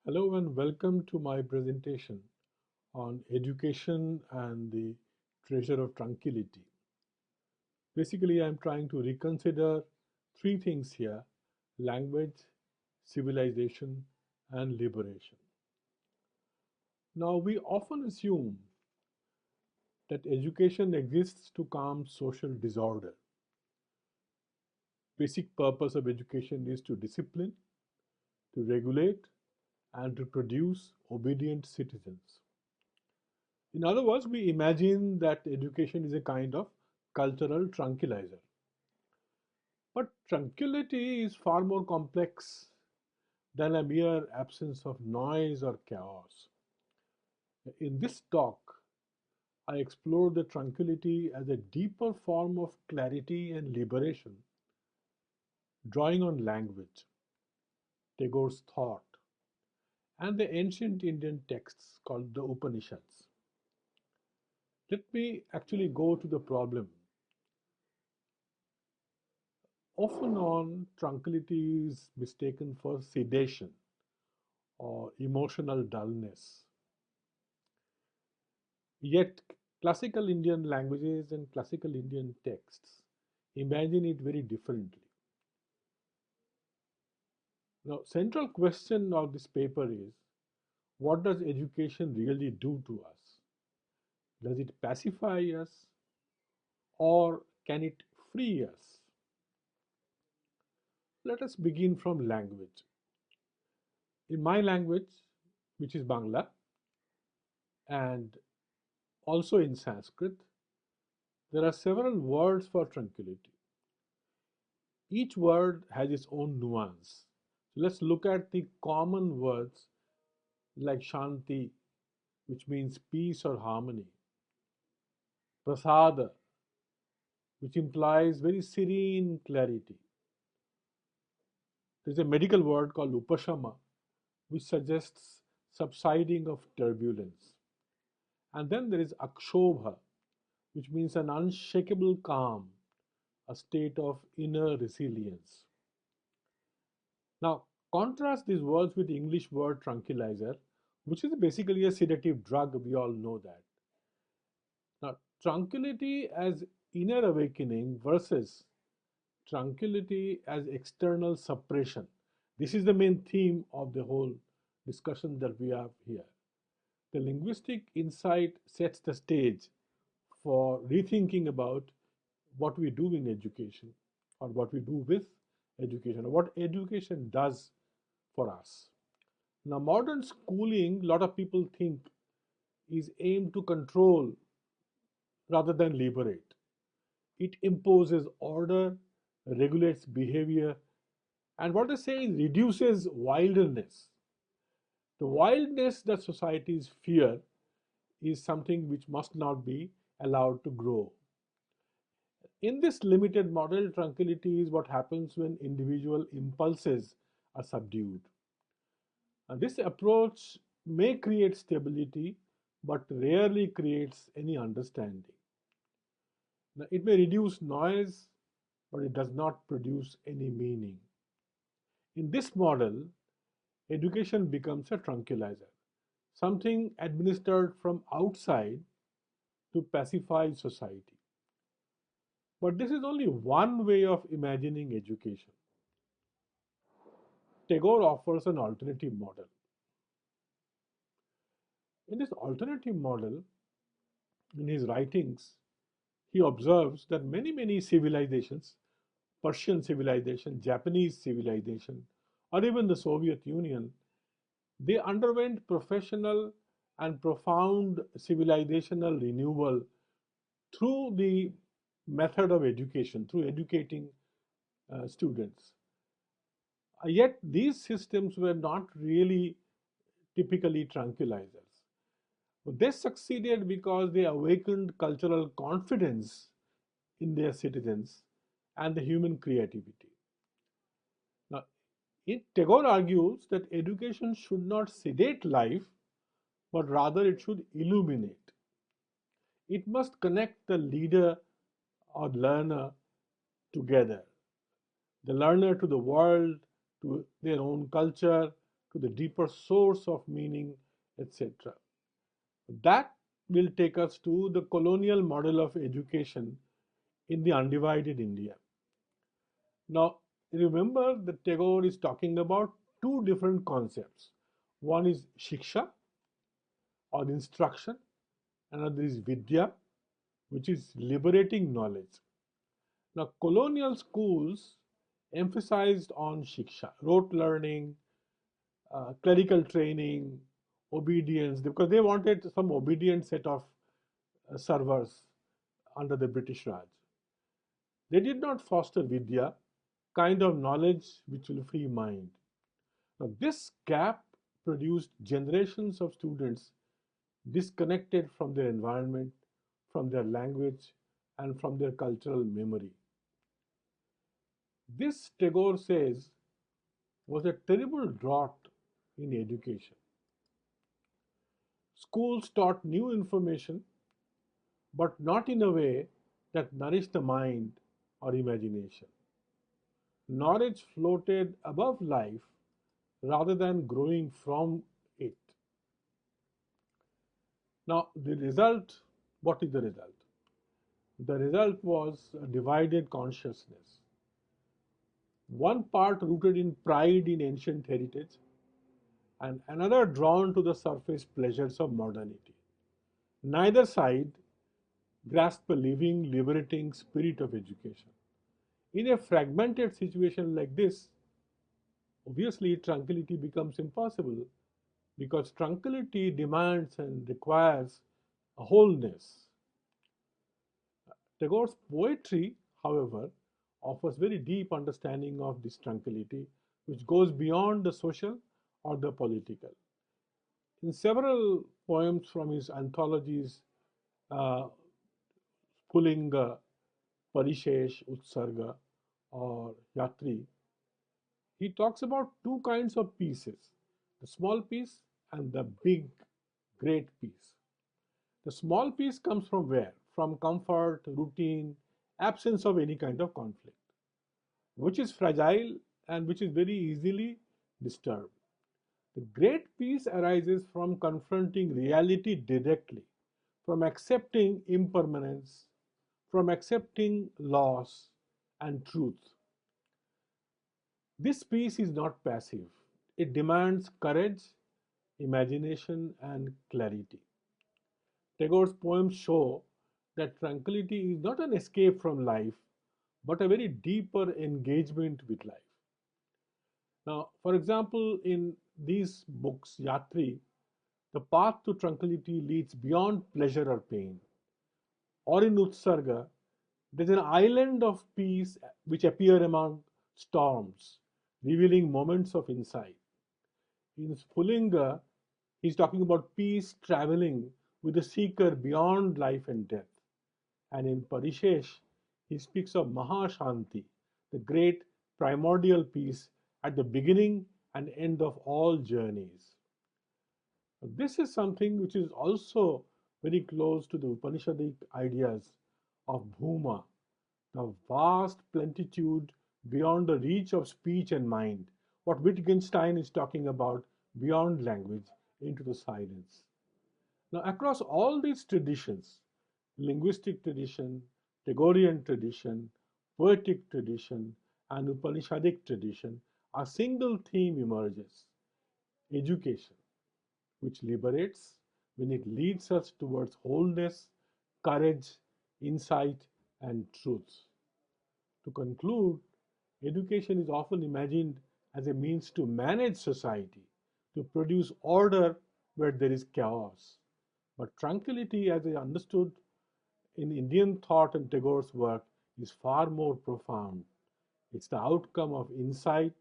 Hello and welcome to my presentation on education and the treasure of tranquility. Basically, I'm trying to reconsider three things here: language, civilization, and liberation. Now, we often assume that education exists to calm social disorder. Basic purpose of education is to discipline, to regulate, and to produce obedient citizens. In other words, we imagine that education is a kind of cultural tranquilizer. But tranquility is far more complex than a mere absence of noise or chaos. In this talk, I explore the tranquility as a deeper form of clarity and liberation, drawing on language, Tagore's thought, and the ancient Indian texts called the Upanishads. Let me actually go to the problem. Often on, tranquility is mistaken for sedation or emotional dullness. Yet, classical Indian languages and classical Indian texts imagine it very differently. Now, central question of this paper is, what does education really do to us? Does it pacify us or can it free us? Let us begin from language. In my language, which is Bangla, and also in Sanskrit, there are several words for tranquility. Each word has its own nuance. So let's look at the common words like Shanti, which means peace or harmony, Prasada, which implies very serene clarity. There's a medical word called Upashama, which suggests subsiding of turbulence. And then there is Akshobha, which means an unshakable calm, a state of inner resilience. Now, contrast these words with the English word tranquilizer, which is basically a sedative drug. We all know that. Now, tranquility as inner awakening versus tranquility as external suppression. This is the main theme of the whole discussion that we have here. The linguistic insight sets the stage for rethinking about what we do in education or what we do with education or what education does for us. Now, modern schooling, a lot of people think, is aimed to control rather than liberate. It imposes order, regulates behavior, and what they say is reduces wildness. The wildness that societies fear is something which must not be allowed to grow. In this limited model, tranquility is what happens when individual impulses are subdued. And this approach may create stability, but rarely creates any understanding. Now, it may reduce noise, but it does not produce any meaning. In this model, education becomes a tranquilizer, something administered from outside to pacify society. But this is only one way of imagining education. Tagore offers an alternative model. In this alternative model, in his writings, he observes that many civilizations, Persian civilization, Japanese civilization, or even the Soviet Union, they underwent professional and profound civilizational renewal through the method of education, through educating students. Yet these systems were not really typically tranquilizers. They succeeded because they awakened cultural confidence in their citizens and the human creativity. Now, Tagore argues that education should not sedate life, but rather it should illuminate. It must connect the leader or learner together, the learner to the world, to their own culture, to the deeper source of meaning, etc. That will take us to the colonial model of education in the undivided India. Now, remember that Tagore is talking about two different concepts. One is śikṣā or instruction, another is vidyā, which is liberating knowledge. Now, colonial schools emphasized on śikṣā, rote learning, clerical training, obedience, because they wanted some obedient set of servers under the British Raj. They did not foster vidya, kind of knowledge which will free mind. Now, this gap produced generations of students disconnected from their environment, from their language, and from their cultural memory. This, Tagore says, was a terrible drought in education. Schools taught new information, but not in a way that nourished the mind or imagination. Knowledge floated above life rather than growing from it. Now, the result, what is the result? The result was a divided consciousness. One part rooted in pride in ancient heritage, and another drawn to the surface pleasures of modernity. Neither side grasped the living, liberating spirit of education. In a fragmented situation like this, obviously tranquility becomes impossible because tranquility demands and requires a wholeness. Tagore's poetry, however, offers very deep understanding of this tranquility, which goes beyond the social or the political. In several poems from his anthologies, uh, Pulinga, Parishesh, Utsarga, or Yatri, he talks about two kinds of pieces, the small piece and the big, great piece. The small piece comes from where? From comfort, routine, absence of any kind of conflict, which is fragile and which is very easily disturbed. The great peace arises from confronting reality directly, from accepting impermanence, from accepting loss and truth. This peace is not passive. It demands courage, imagination, and clarity. Tagore's poems show that tranquility is not an escape from life, but a very deeper engagement with life. Now, for example, in these books, Yatri, the path to tranquility leads beyond pleasure or pain. Or in Utsarga, there is an island of peace which appear among storms, revealing moments of insight. In Spulinga, he is talking about peace traveling with the seeker beyond life and death. And in Parishesh, he speaks of Mahashanti, the great primordial peace at the beginning and end of all journeys. This is something which is also very close to the Upanishadic ideas of Bhūmā, the vast plenitude beyond the reach of speech and mind, what Wittgenstein is talking about beyond language into the silence. Now, across all these traditions, linguistic tradition, Tagorean tradition, poetic tradition, and Upanishadic tradition, a single theme emerges: education, which liberates when it leads us towards wholeness, courage, insight, and truth. To conclude, education is often imagined as a means to manage society, to produce order where there is chaos. But tranquility, as I understood in Indian thought and Tagore's work, is far more profound. It's the outcome of insight,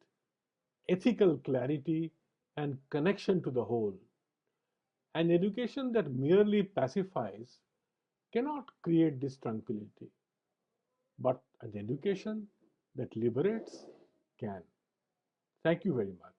ethical clarity, and connection to the whole. An education that merely pacifies cannot create this tranquility, but an education that liberates can. Thank you very much.